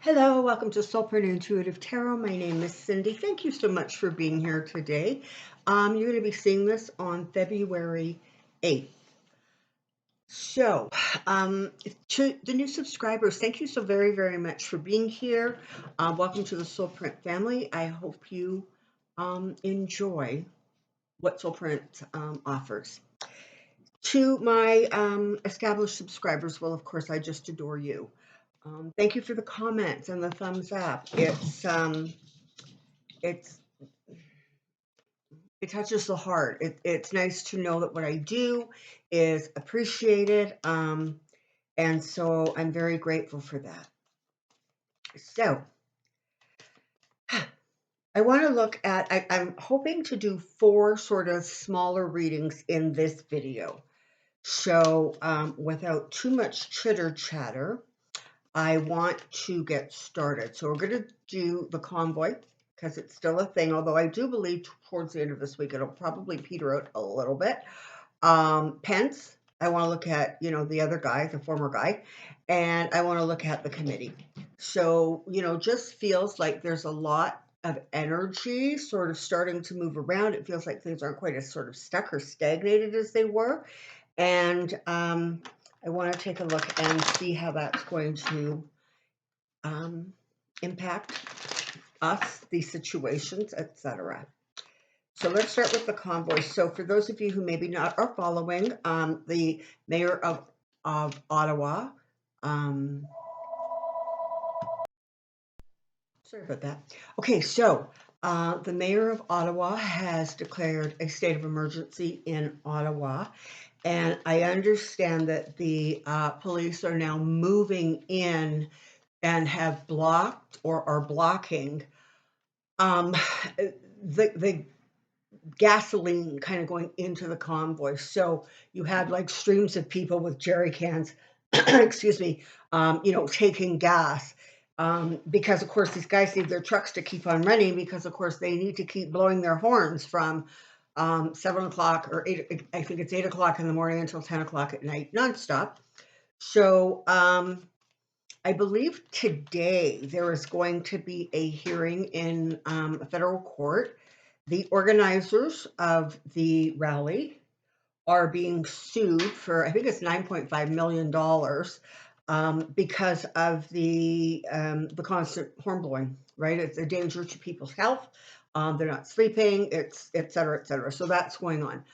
Hello, welcome to Soulprint Intuitive Tarot. My name is Cindy. Thank you so much for being here today. You're going to be seeing this on February 8th. So, to the new subscribers, thank you so very, very much for being here. Welcome to the Soulprint family. I hope you enjoy what Soulprint offers. To my established subscribers, well, of course, I just adore you. Thank you for the comments and the thumbs up. It touches the heart. It's nice to know that what I do is appreciated, and so I'm very grateful for that. So I want to look at. I'm hoping to do 4 sort of smaller readings in this video. So without too much chitter chatter, I want to get started. So we're going to do the Convoy because it's still a thing, although I do believe towards the end of this week it'll probably peter out a little bit. Pence, I want to look at, the other guy, the former guy, and I want to look at the committee. So, just feels like there's a lot of energy sort of starting to move around. It feels like things aren't quite as sort of stuck or stagnated as they were. And I want to take a look and see how that's going to impact us, these situations, etc. So let's start with the Convoy. So for those of you who maybe not are following, the mayor of Ottawa, sorry about that. Okay, so the mayor of Ottawa has declared a state of emergency in Ottawa. And I understand that the police are now moving in and have blocked or are blocking the gasoline kind of going into the convoy. So you had like streams of people with jerry cans, excuse me, taking gas. Because of course these guys need their trucks to keep on running because of course they need to keep blowing their horns from 7 o'clock or 8, I think it's 8 o'clock in the morning until 10 o'clock at night, nonstop. So I believe today there is going to be a hearing in a federal court. The organizers of the rally are being sued for, I think it's $9.5 million because of the constant horn blowing, right? It's a danger to people's health. They're not sleeping, it's et cetera, et cetera. So that's going on.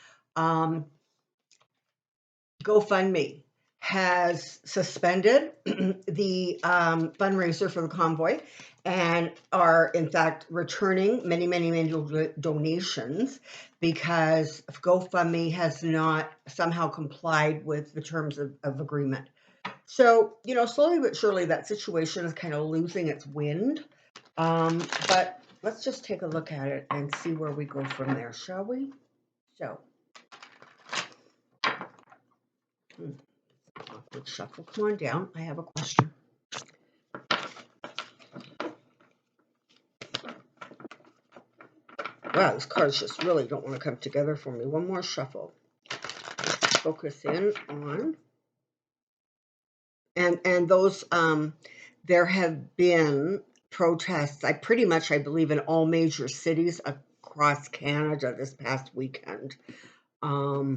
GoFundMe has suspended the fundraiser for the convoy and are in fact returning many donations because GoFundMe has not somehow complied with the terms of agreement. So, slowly but surely that situation is kind of losing its wind. But let's just take a look at it and see where we go from there, shall we? So, awkward shuffle. Come on down. I have a question. Wow, these cards just really don't want to come together for me. One more shuffle. Focus in on. And those, there have been protests, I believe, in all major cities across Canada this past weekend. I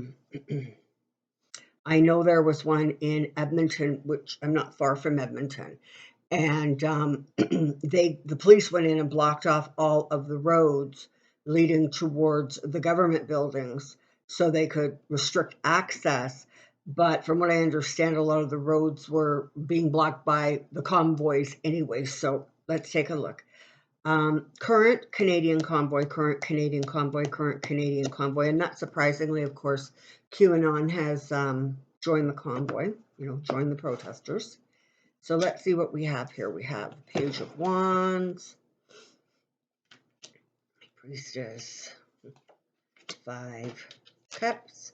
know there was one in Edmonton, which I'm not far from Edmonton, and the police went in and blocked off all of the roads leading towards the government buildings so they could restrict access. But from what I understand, a lot of the roads were being blocked by the convoys anyway. So let's take a look. Current Canadian convoy, current Canadian convoy, current Canadian convoy. And not surprisingly, of course, QAnon has joined the convoy, joined the protesters. So let's see what we have here. We have Page of Wands, Priestess, 5 Cups,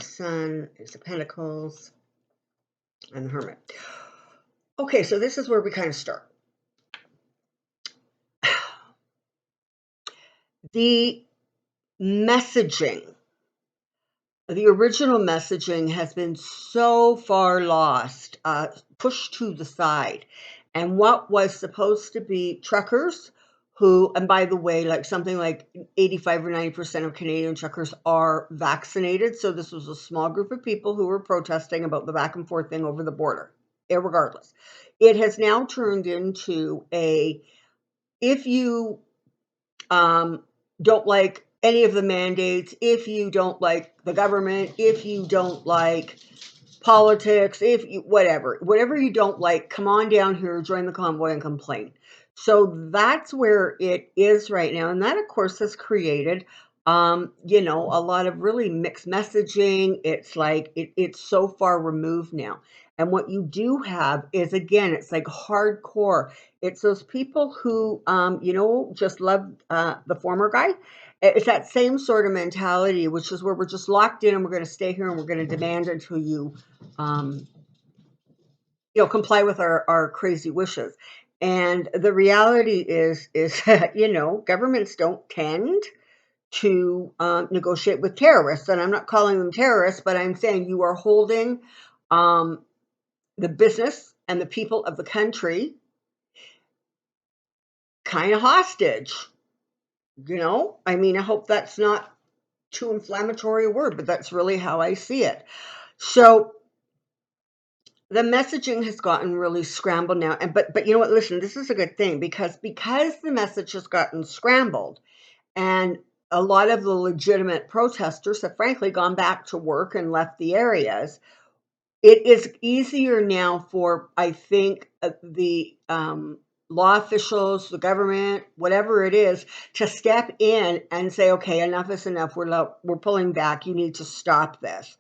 Sun, Ace of Pentacles, and the Hermit. Okay, so this is where we kind of start. The messaging, the original messaging has been so far lost, pushed to the side. And what was supposed to be truckers who, and by the way, like something like 85 or 90% of Canadian truckers are vaccinated. So this was a small group of people who were protesting about the back and forth thing over the border, irregardless. It has now turned into if you don't like any of the mandates, if you don't like the government, if you don't like politics, if you, whatever you don't like, come on down here, join the convoy and complain. So that's where it is right now. And that, of course, has created, a lot of really mixed messaging. It's like it's so far removed now. And what you do have is, again, it's like hardcore. It's those people who, just love the former guy. It's that same sort of mentality, which is where we're just locked in and we're going to stay here and we're going to demand until you um, comply with our crazy wishes. And the reality is that, governments don't tend to negotiate with terrorists. And I'm not calling them terrorists, but I'm saying you are holding um, the business and the people of the country kind of hostage. I mean, I hope that's not too inflammatory a word, but that's really how I see it. So the messaging has gotten really scrambled now. And but you know what, listen, this is a good thing because the message has gotten scrambled and a lot of the legitimate protesters have frankly gone back to work and left the areas. It is easier now for, I think, the law officials, the government, whatever it is, to step in and say, okay, enough is enough. We're pulling back. You need to stop this.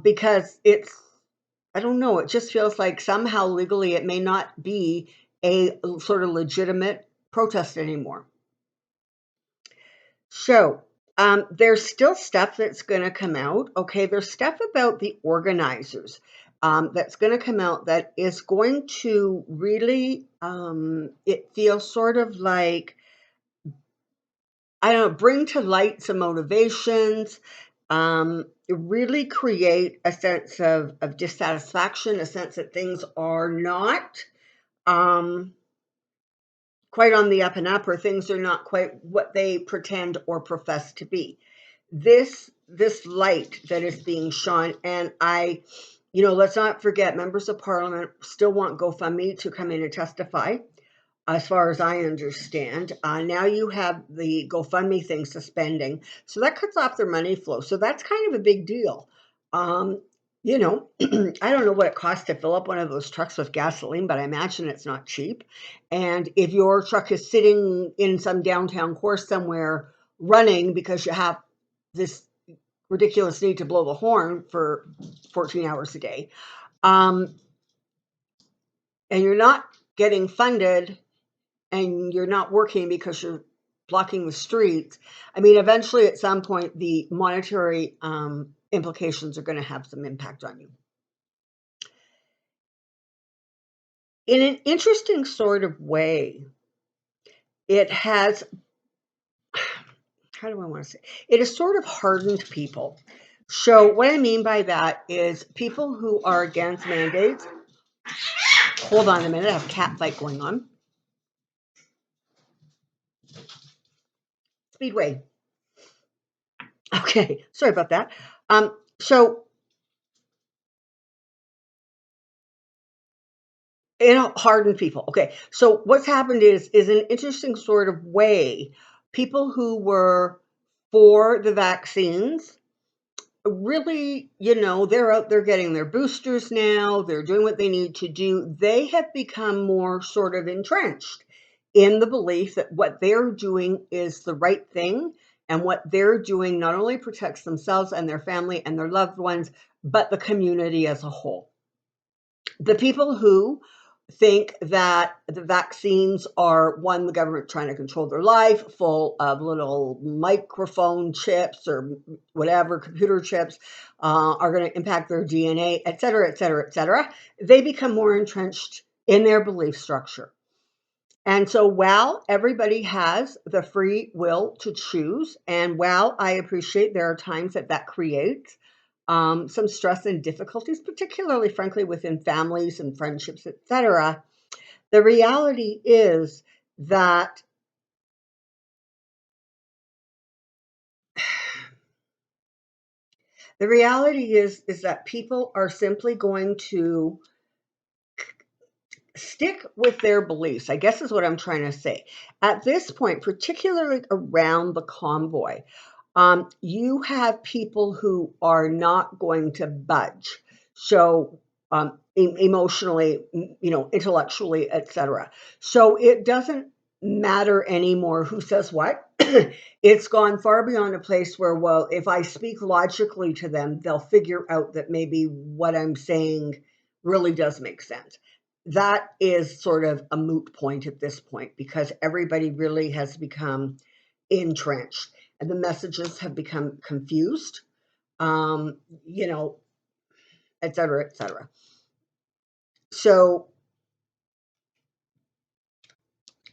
Because I don't know, it just feels like somehow legally it may not be a sort of legitimate protest anymore. So there's still stuff that's going to come out. Okay, there's stuff about the organizers that's going to come out that is going to really, it feels sort of like, I don't know, bring to light some motivations, really create a sense of dissatisfaction, a sense that things are not um, quite on the up and up, or things are not quite what they pretend or profess to be. This light that is being shone, and let's not forget, members of parliament still want GoFundMe to come in and testify. As far as I understand, now you have the GoFundMe thing suspending, so that cuts off their money flow. So that's kind of a big deal. Um, I don't know what it costs to fill up one of those trucks with gasoline, but I imagine it's not cheap. And if your truck is sitting in some downtown course somewhere running because you have this ridiculous need to blow the horn for 14 hours a day, and you're not getting funded and you're not working because you're blocking the streets, I mean, eventually at some point, the monetary implications are going to have some impact on you. In an interesting sort of way, it has, how do I want to say, it has sort of hardened people. So what I mean by that is people who are against mandates. Hold on a minute, I have a cat fight going on. Speedway. Okay, sorry about that. So hardened people. Okay, so what's happened is an interesting sort of way. People who were for the vaccines really, they're out there getting their boosters now. They're doing what they need to do. They have become more sort of entrenched in the belief that what they're doing is the right thing, and what they're doing not only protects themselves and their family and their loved ones, but the community as a whole. The people who think that the vaccines are, one, the government trying to control their life, full of little microphone chips or whatever, computer chips, are going to impact their DNA, et cetera, et cetera, et cetera. They become more entrenched in their belief structure. And so while everybody has the free will to choose, and while I appreciate there are times that creates some stress and difficulties, particularly, frankly, within families and friendships, etc., The reality is that that people are simply going to stick with their beliefs, I guess is what I'm trying to say. At this point, particularly around the convoy, you have people who are not going to budge. So emotionally, intellectually, etc. So it doesn't matter anymore who says what. It's gone far beyond a place where, well, if I speak logically to them, they'll figure out that maybe what I'm saying really does make sense. That is sort of a moot point at this point because everybody really has become entrenched and the messages have become confused, um, you know, et cetera, et cetera. So,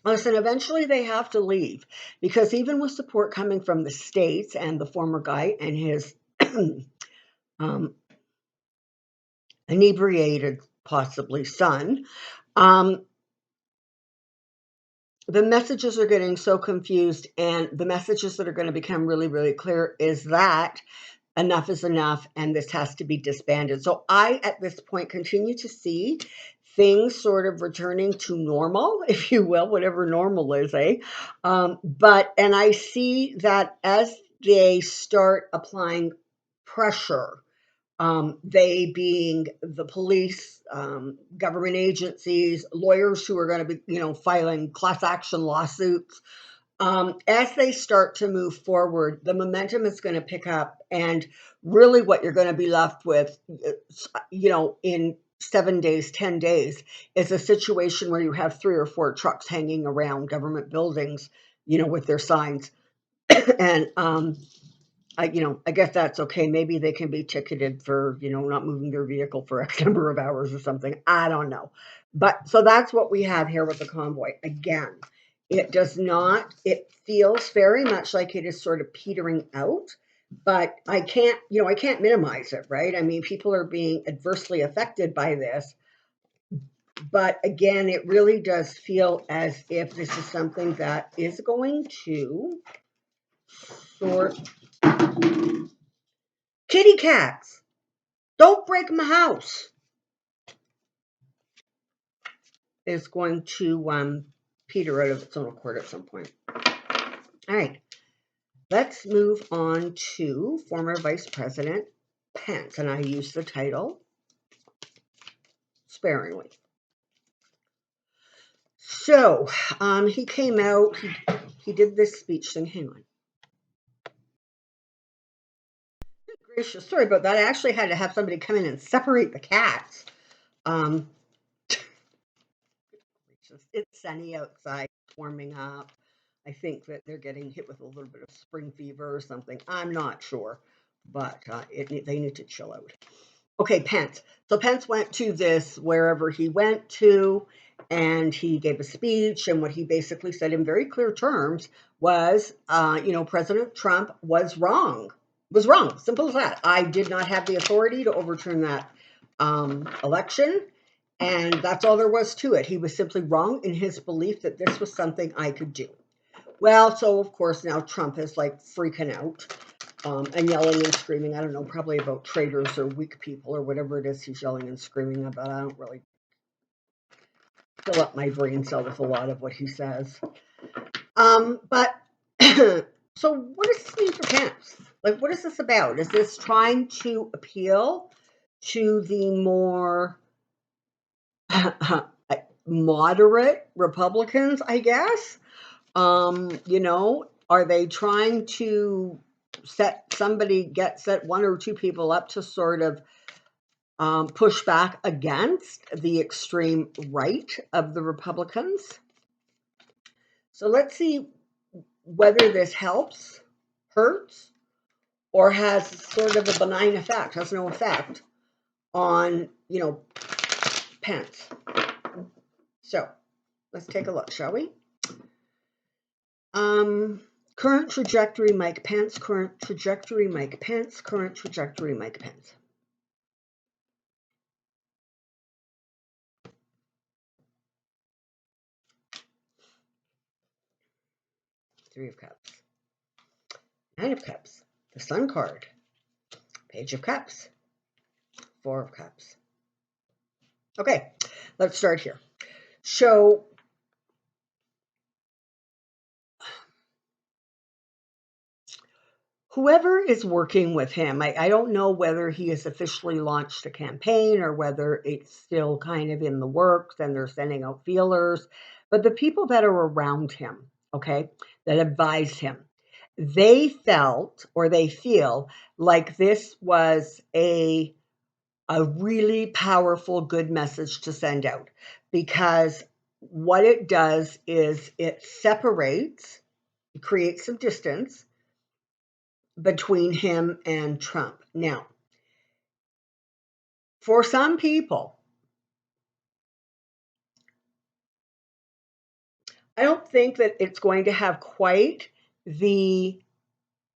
listen, eventually they have to leave because even with support coming from the States and the former guy and his um, inebriated, possibly son, um, the messages are getting so confused, and the messages that are going to become really, really clear is that enough is enough and this has to be disbanded. So I, at this point, continue to see things sort of returning to normal, if you will, whatever normal is, eh? And I see that as they start applying pressure, they being the police, government agencies, lawyers who are going to be, filing class action lawsuits, as they start to move forward, the momentum is going to pick up. And really, what you're going to be left with, in 7 days, 10 days, is a situation where you have 3 or 4 trucks hanging around government buildings, with their signs. And I guess that's okay. Maybe they can be ticketed for, not moving their vehicle for X number of hours or something. I don't know. But so that's what we have here with the convoy. Again, it feels very much like it is sort of petering out, but I can't minimize it, right? I mean, people are being adversely affected by this. But again, it really does feel as if this is something that is going to sort. Kitty cats, don't break my house, is going to peter out of its own accord at some point. All right, let's move on to former Vice President Pence, and I use the title sparingly. So he came out, he did this speech thing. Hang on. Good gracious, sorry about that. I actually had to have somebody come in and separate the cats. It's sunny outside, warming up. I think that they're getting hit with a little bit of spring fever or something. I'm not sure, but they need to chill out. Okay, Pence. So Pence went to this wherever he went to, and he gave a speech. And what he basically said in very clear terms was, President Trump was wrong. Was wrong. Simple as that. I did not have the authority to overturn that election. And that's all there was to it. He was simply wrong in his belief that this was something I could do. Well, so of course now Trump is like freaking out and yelling and screaming. I don't know, probably about traitors or weak people or whatever it is he's yelling and screaming about. I don't really fill up my brain cell with a lot of what he says. But so what does this mean for Pence? Like, what is this about? Is this trying to appeal to the more moderate Republicans, I guess? Are they trying to set 1 or 2 people up to sort of push back against the extreme right of the Republicans? So let's see whether this helps, hurts, or has sort of a benign effect, has no effect on, Pence. So let's take a look, shall we? Current trajectory, Mike Pence. Current trajectory, Mike Pence. Current trajectory, Mike Pence. Three of Cups, Nine of Cups, the Sun card, Page of Cups, Four of Cups. Okay, let's start here. So, whoever is working with him, I don't know whether he has officially launched a campaign or whether it's still kind of in the works and they're sending out feelers, but the people that are around him, okay, that advised him, they felt or they feel like this was a really powerful, good message to send out, because what it does is it separates, creates some distance between him and Trump. Now, for some people, I don't think that it's going to have quite the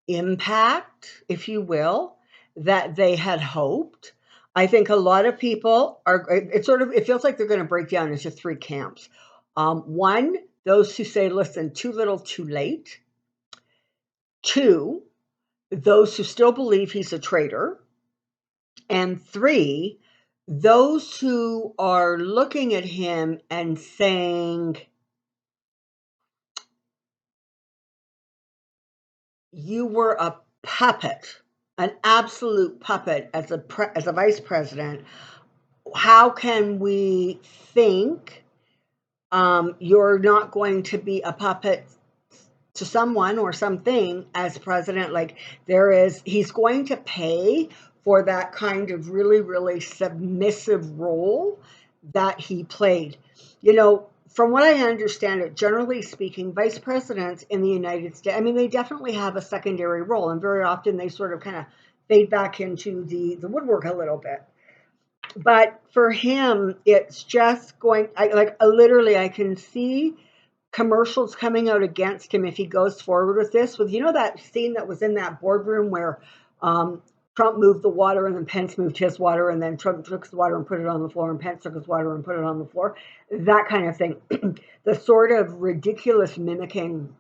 impact, if you will, that they had hoped. I think a lot of people are, it feels like they're going to break down into three camps. One, those who say, listen, too little, too late. Two, those who still believe he's a traitor. And three, those who are looking at him and saying, you were a puppet, an absolute puppet as a vice president. How can we think you're not going to be a puppet to someone or something as president? Like, he's going to pay for that kind of really, really submissive role that he played. You know, from what I understand it, generally speaking, vice presidents in the United States, I mean, they definitely have a secondary role, and very often they sort of kind of fade back into the woodwork a little bit. But for him, it's just going, literally, I can see commercials coming out against him if he goes forward with this. With, you know, that scene that was in that boardroom where Trump moved the water and then Pence moved his water, and then Trump took his water and put it on the floor and Pence took his water and put it on the floor. That kind of thing. The sort of ridiculous mimicking,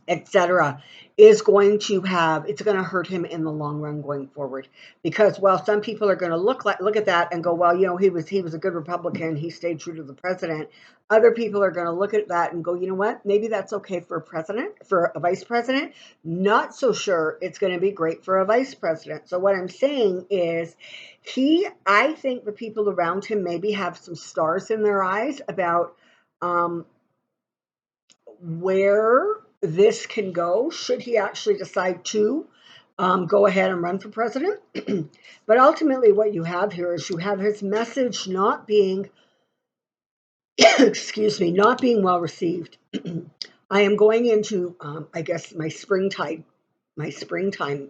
etc., is going to it's going to hurt him in the long run going forward. Because while some people are going to look at that and go, well, you know, he was a good Republican, he stayed true to the president. Other people are going to look at that and go, you know what, maybe that's okay for a vice president. Not so sure it's going to be great for a vice president. So what I'm saying is, I think the people around him maybe have some stars in their eyes about where this can go should he actually decide to go ahead and run for president. But ultimately what you have here is you have his message not being excuse me, not being well received. I am going into I guess my springtime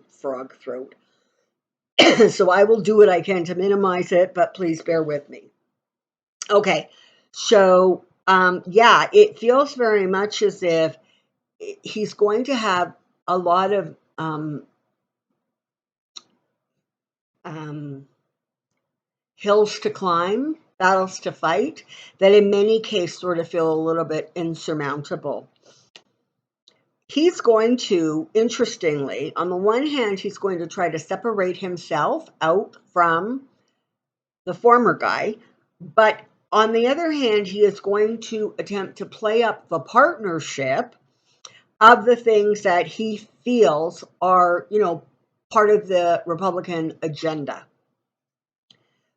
frog throat. So I will do what I can to minimize it, but please bear with me. Okay, so yeah, it feels very much as if he's going to have a lot of hills to climb, battles to fight, that in many cases sort of feel a little bit insurmountable. He's going to, interestingly, on the one hand, he's going to try to separate himself out from the former guy, but on the other hand, he is going to attempt to play up the partnership of the things that he feels are, you know, part of the Republican agenda.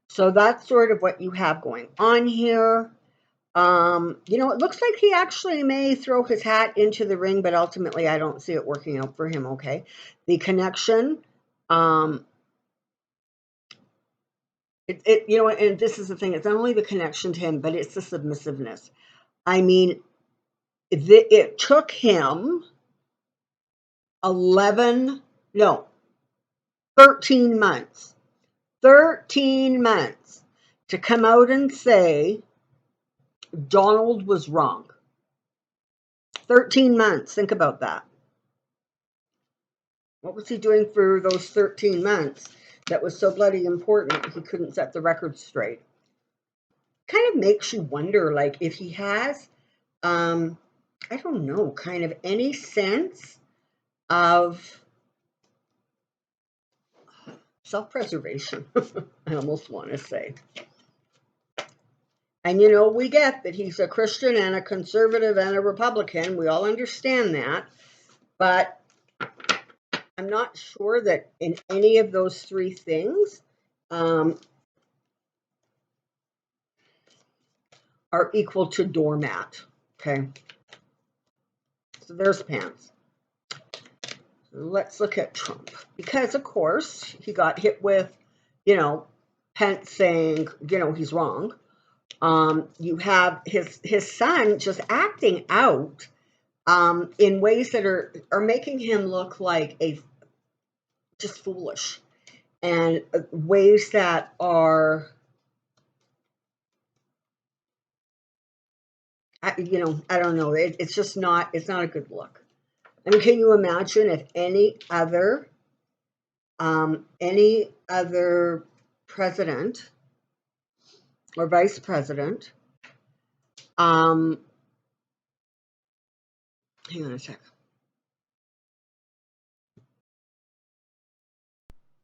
So that's sort of what you have going on here. You know, it looks like he actually may throw his hat into the ring, but ultimately I don't see it working out for him, okay? The connection, you know, and this is the thing, it's not only the connection to him, but it's the submissiveness. I mean, it took him 13 months. 13 months to come out and say Donald was wrong. 13 months. Think about that. What was he doing for those 13 months that was so bloody important he couldn't set the record straight? Kind of makes you wonder, like, if he has I don't know, kind of any sense of self-preservation, I almost want to say. And we get that he's a Christian and a conservative and a Republican. We all understand that. But I'm not sure that in any of those three things are equal to doormat. Okay. So there's Pence. Let's look at Trump. Because, of course, he got hit with, Pence saying, he's wrong. You have his son just acting out in ways that are making him look like just foolish, and ways that are, I don't know. It's just not. It's not a good look. I mean, can you imagine if any other president or vice president, hang on a sec.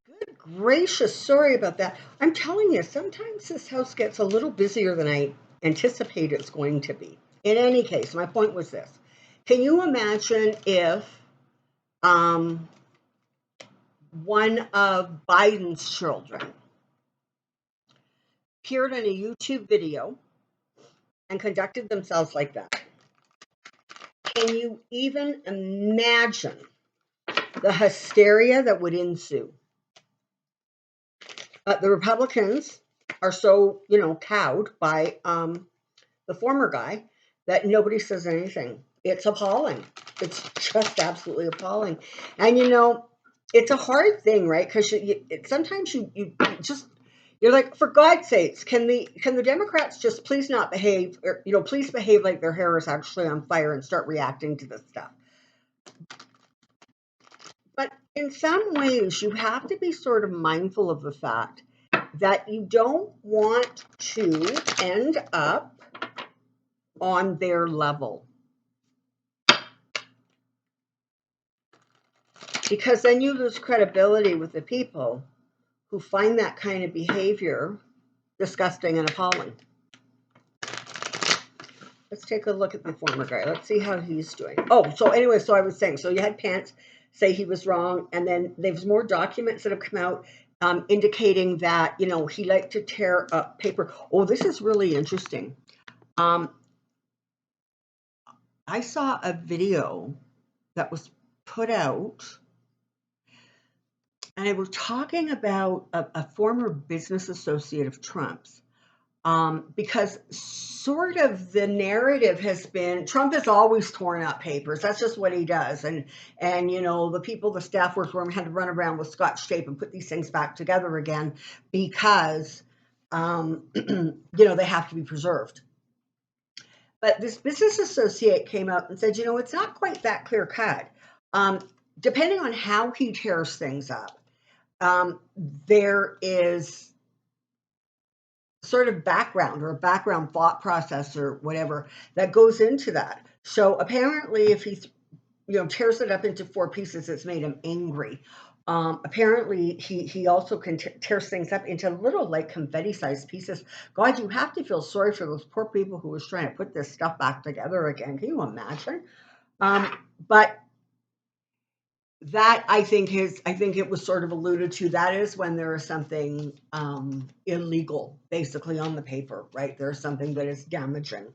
Good gracious, sorry about that. I'm telling you, sometimes this house gets a little busier than I anticipate it's going to be. In any case, my point was this. Can you imagine if one of Biden's children appeared in a YouTube video and conducted themselves like that? Can you even imagine the hysteria that would ensue? The Republicans are so, cowed by the former guy that nobody says anything. It's appalling. It's just absolutely appalling. And it's a hard thing, right? Because sometimes you're like, for God's sakes, can the Democrats just please not behave, or please behave like their hair is actually on fire and start reacting to this stuff? But in some ways, you have to be sort of mindful of the fact that you don't want to end up on their level. Because then you lose credibility with the people who find that kind of behavior disgusting and appalling. Let's take a look at the former guy. Let's see how he's doing. Oh, so anyway, so I was saying, so you had Pence say he was wrong, and then there's more documents that have come out indicating that, he liked to tear up paper. Oh, this is really interesting. I saw a video that was put out, and they were talking about a former business associate of Trump's, because sort of the narrative has been Trump has always torn up papers. That's just what he does. And the people, the staff worked for him, had to run around with Scotch tape and put these things back together again because, they have to be preserved. But this business associate came up and said, it's not quite that clear cut. Depending on how he tears things up, there is sort of background or a background thought process or whatever that goes into that. So apparently if he tears it up into 4 pieces, it's made him angry. Apparently he also can tears things up into little like confetti sized pieces. God, you have to feel sorry for those poor people who was trying to put this stuff back together again. Can you imagine? But that I think it was sort of alluded to. That is when there is something illegal, basically, on the paper, right? There's something that is damaging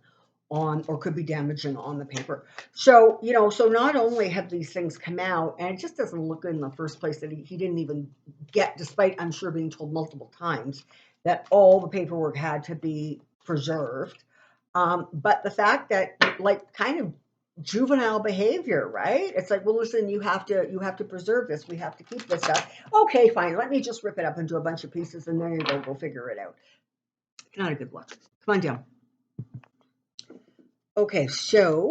on, or could be damaging on the paper. So, so not only have these things come out, and it just doesn't look good in the first place that he didn't even get, despite I'm sure being told multiple times that all the paperwork had to be preserved. But the fact that, like, kind of juvenile behavior, right? It's like, well, listen, you have to preserve this. We have to keep this stuff. Okay, fine. Let me just rip it up into a bunch of pieces, and there you go. We'll figure it out. Not a good look. Come on down. Okay, so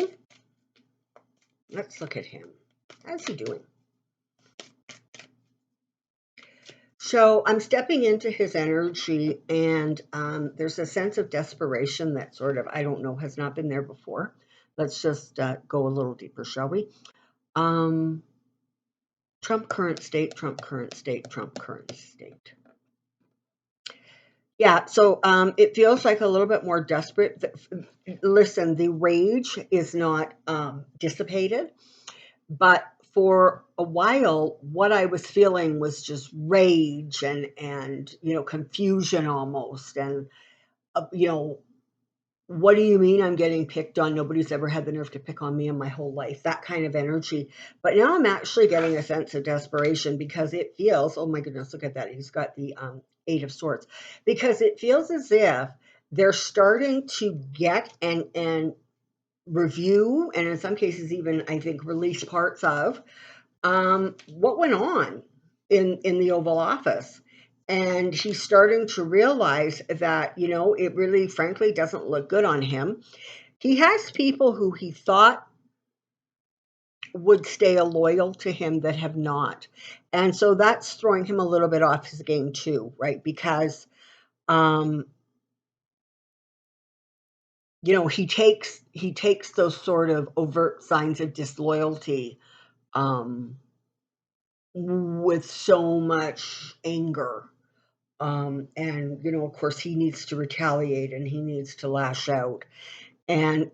let's look at him. How's he doing? So I'm stepping into his energy, and there's a sense of desperation that sort of, I don't know, has not been there before. Let's just go a little deeper, shall we? Trump current state, Trump current state, Trump current state. Yeah, so it feels like a little bit more desperate. Listen, the rage is not dissipated, but for a while, what I was feeling was just rage and confusion almost, and you know, what do you mean I'm getting picked on? Nobody's ever had the nerve to pick on me in my whole life. That kind of energy. But now I'm actually getting a sense of desperation because it feels, oh my goodness, look at that. He's got the Eight of Swords. Because it feels as if they're starting to get and review, and in some cases even, I think, release parts of what went on in the Oval Office. And he's starting to realize that, it really, frankly, doesn't look good on him. He has people who he thought would stay loyal to him that have not. And so that's throwing him a little bit off his game too, right? Because, he takes those sort of overt signs of disloyalty with so much anger. And, of course, he needs to retaliate and he needs to lash out. And,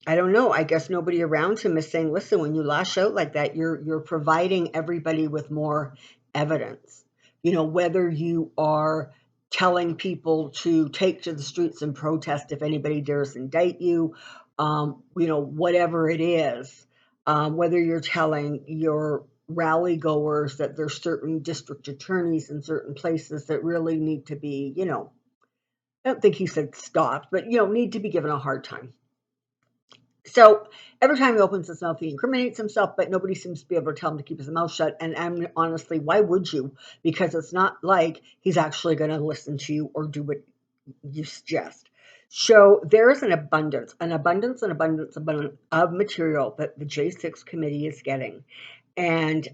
I don't know. I guess nobody around him is saying, listen, when you lash out like that, you're providing everybody with more evidence. Whether you are telling people to take to the streets and protest if anybody dares indict you, whatever it is, whether you're telling your rally goers that there's certain district attorneys in certain places that really need to be, I don't think he said stopped, but, need to be given a hard time. So every time he opens his mouth, he incriminates himself, but nobody seems to be able to tell him to keep his mouth shut. And honestly, why would you? Because it's not like he's actually going to listen to you or do what you suggest. So there is an abundance of material that the J6 committee is getting. And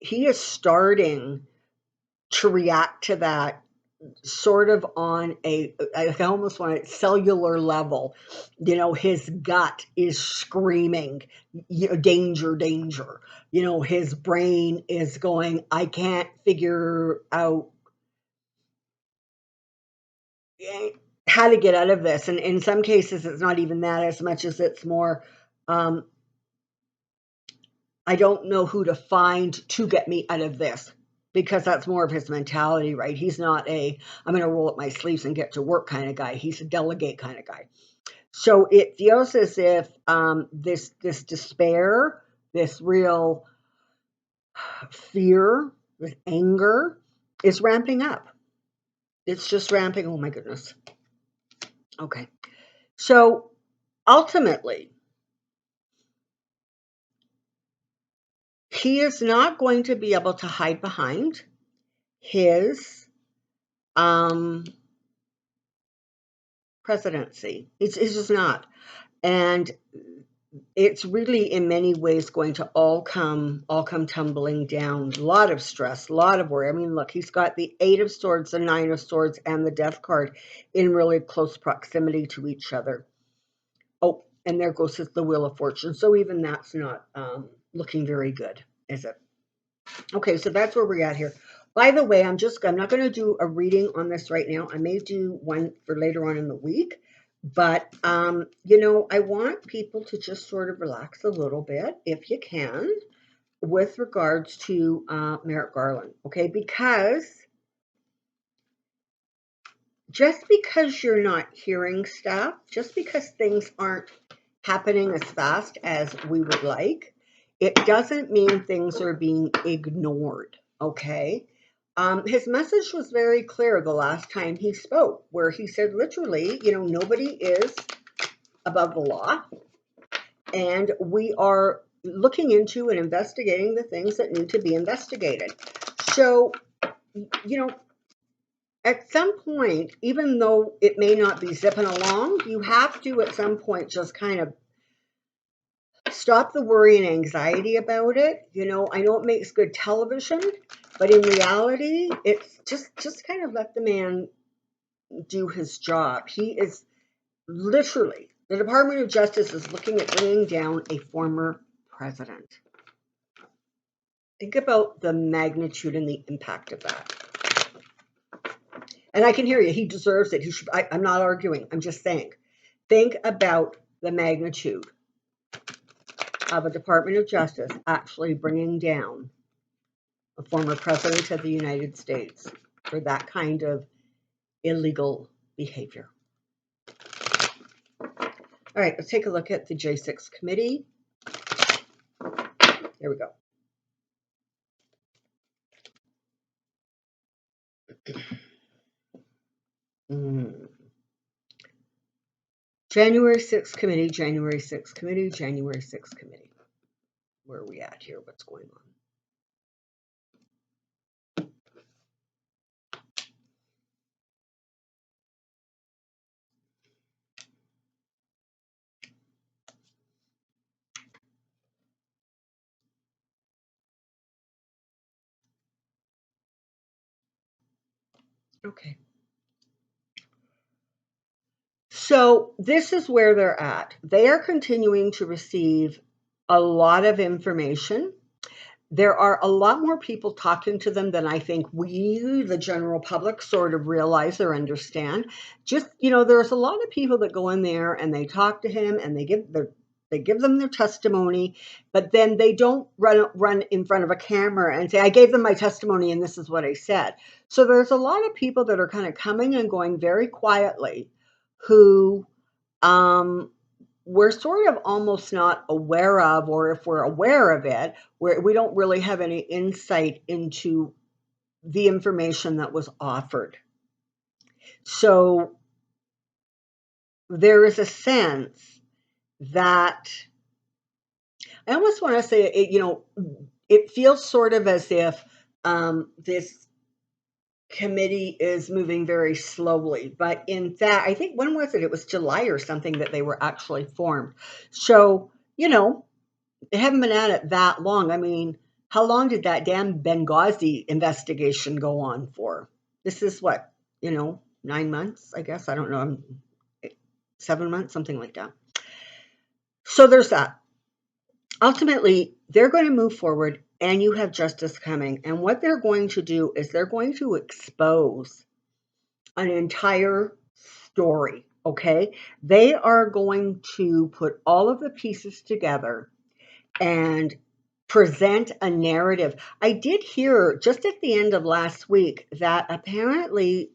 he is starting to react to that sort of on I almost want a cellular level. His gut is screaming, danger, danger. His brain is going, I can't figure out how to get out of this. And in some cases, it's not even that as much as it's more, I don't know who to find to get me out of this. Because that's more of his mentality, right? He's not I'm going to roll up my sleeves and get to work kind of guy. He's a delegate kind of guy. So it feels as if this despair, this real fear, this anger is ramping up. It's just ramping. Oh my goodness. Okay. So ultimately, he is not going to be able to hide behind his presidency. It's just not. And it's really in many ways going to all come tumbling down. A lot of stress, a lot of worry. I mean, look, he's got the Eight of Swords, the Nine of Swords, and the Death card in really close proximity to each other. Oh, and there goes the Wheel of Fortune. So even that's not looking very good, is it? Okay, so that's where we're at here. By the way, I'm not going to do a reading on this right now. I may do one for later on in the week. But, I want people to just sort of relax a little bit, if you can, with regards to Merrick Garland, okay? Because just because you're not hearing stuff, just because things aren't happening as fast as we would like, it doesn't mean things are being ignored, okay? His message was very clear the last time he spoke, where he said literally, nobody is above the law, and we are looking into and investigating the things that need to be investigated. So, at some point, even though it may not be zipping along, you have to at some point just kind of stop the worry and anxiety about it. I know it makes good television, but in reality, it's just kind of let the man do his job. He is literally The Department of Justice is looking at bringing down a former president. Think about the magnitude and the impact of that. And I can hear you. He deserves it. He should. I'm not arguing. I'm just saying. Think about the magnitude of a Department of Justice actually bringing down a former president of the United States for that kind of illegal behavior. All right, let's take a look at the J6 committee. Here we go. January 6th committee, January 6th committee, January 6th committee. Where are we at here? What's going on? Okay. So this is where they're at. They are continuing to receive a lot of information. There are a lot more people talking to them than I think we, the general public, sort of realize or understand. Just, there's a lot of people that go in there and they talk to him and they give them their testimony, but then they don't run in front of a camera and say, I gave them my testimony and this is what I said. So there's a lot of people that are kind of coming and going very quietly who we're sort of almost not aware of, or if we're aware of it, we don't really have any insight into the information that was offered. So there is a sense that I almost want to say it feels sort of as if this committee is moving very slowly, but in fact, I think, when was it? It was July or something that they were actually formed. So, they haven't been at it that long. I mean, how long did that damn Benghazi investigation go on for? This is what, 9 months, I guess. I don't know. 7 months, something like that. So there's that. Ultimately, they're going to move forward and you have justice coming. And what they're going to do is they're going to expose an entire story, okay? They are going to put all of the pieces together and present a narrative. I did hear just at the end of last week that apparently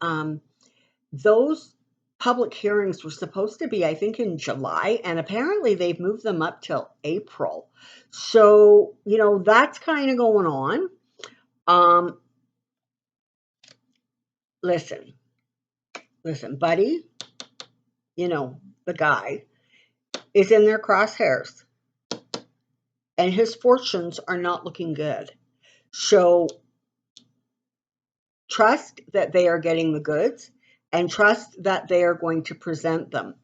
those public hearings were supposed to be, I think, in July, and apparently they've moved them up till April. So, that's kind of going on. Listen, buddy, the guy is in their crosshairs and his fortunes are not looking good. So trust that they are getting the goods and trust that they are going to present them.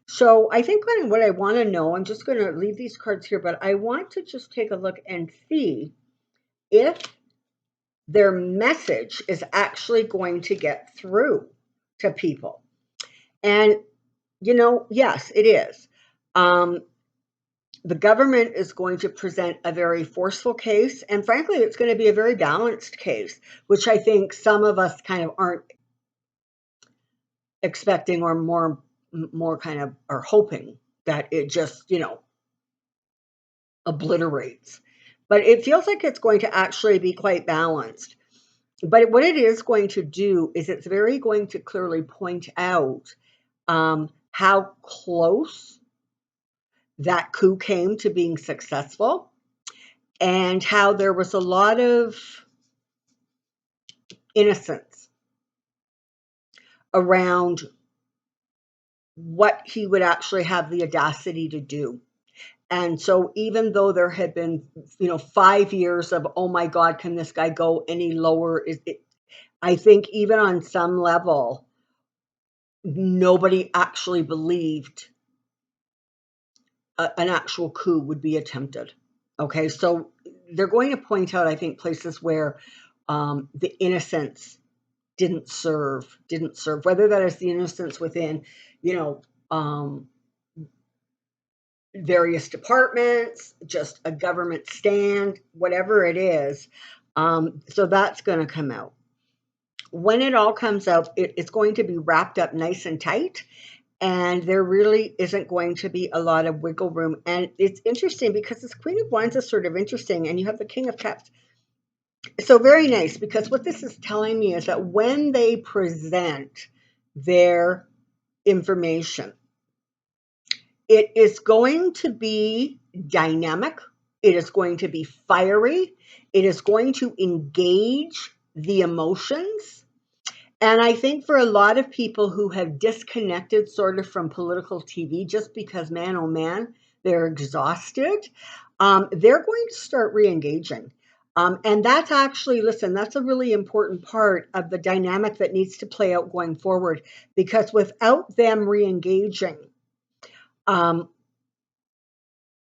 So I think what I want to know, I'm just going to leave these cards here, but I want to just take a look and see if their message is actually going to get through to people. And, yes, it is. The government is going to present a very forceful case, and frankly, it's going to be a very balanced case, which I think some of us kind of aren't expecting, or more kind of are hoping that it just, obliterates. But it feels like it's going to actually be quite balanced. But what it is going to do is it's very going to clearly point out how close that coup came to being successful, and how there was a lot of innocence around what he would actually have the audacity to do. And so even though there had been, 5 years of, oh my God, can this guy go any lower? I think even on some level, nobody actually believed an actual coup would be attempted. Okay, so they're going to point out, I think, places where the innocence didn't serve, whether that is the innocence within, various departments, just a government stand, whatever it is. So that's going to come out. When it all comes out, it's going to be wrapped up nice and tight, and there really isn't going to be a lot of wiggle room. And it's interesting because this Queen of Wands is sort of interesting, and you have the King of Cups. So very nice, because what this is telling me is that when they present their information, it is going to be dynamic. It is going to be fiery. It is going to engage the emotions. And I think for a lot of people who have disconnected sort of from political TV just because, man, oh man, they're exhausted, they're going to start re-engaging. And that's actually, listen, that's a really important part of the dynamic that needs to play out going forward, because without them re-engaging,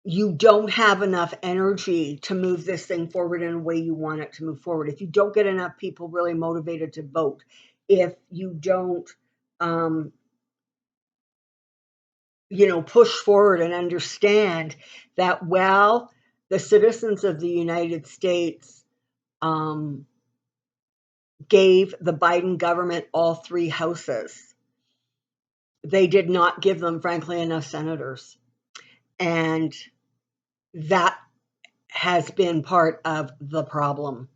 you don't have enough energy to move this thing forward in a way you want it to move forward. If you don't get enough people really motivated to vote, if you don't, push forward and understand that, well, the citizens of the United States gave the Biden government all 3 houses. They did not give them, frankly, enough senators. And that has been part of the problem.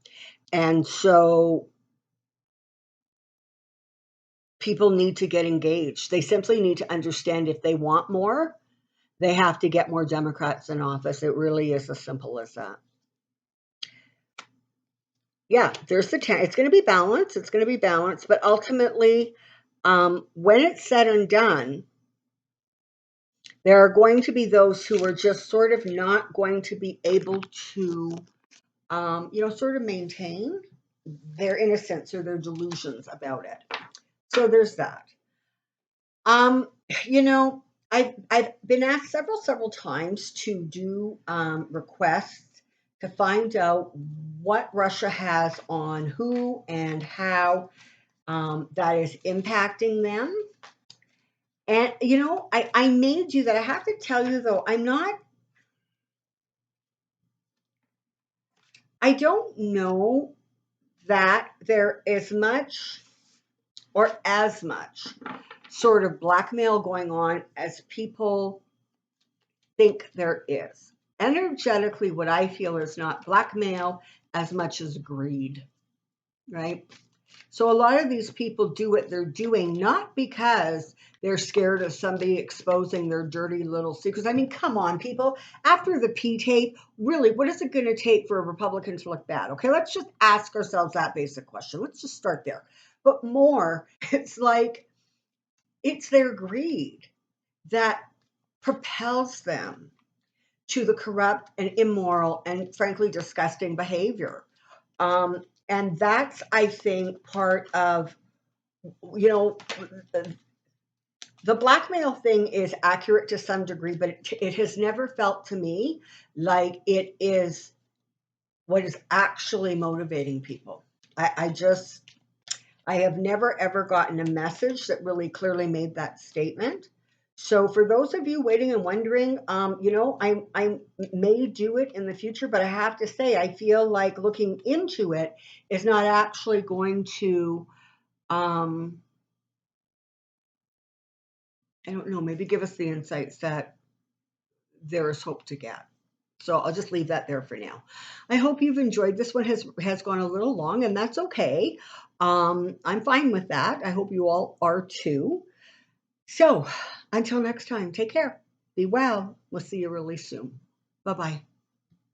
And so people need to get engaged. They simply need to understand if they want more, they have to get more Democrats in office. It really is as simple as that. Yeah, there's the 10. It's going to be balanced. It's going to be balanced. But ultimately, when it's said and done, there are going to be those who are just sort of not going to be able to, sort of maintain their innocence or their delusions about it. So there's that. You know, I've been asked several times to do requests to find out what Russia has on who and how that is impacting them. And I may do that. I have to tell you though, I don't know that there is much or as much sort of blackmail going on as people think there is. Energetically, what I feel is not blackmail as much as greed, right? So a lot of these people do what they're doing not because they're scared of somebody exposing their dirty little secrets. I mean, come on, people. After the P tape, really, what is it going to take for a Republican to look bad? Okay, let's just ask ourselves that basic question. Let's just start there. But more, it's like it's their greed that propels them to the corrupt and immoral and frankly disgusting behavior. And that's, I think, part of, the blackmail thing is accurate to some degree, but it has never felt to me like it is what is actually motivating people. I have never ever gotten a message that really clearly made that statement. So for those of you waiting and wondering, I may do it in the future, but I have to say, I feel like looking into it is not actually going to, I don't know, maybe give us the insights that there is hope to get. So I'll just leave that there for now. I hope you've enjoyed this one. Has gone a little long, and that's okay. I'm fine with that. I hope you all are too. So until next time, take care. Be well. We'll see you really soon. Bye-bye.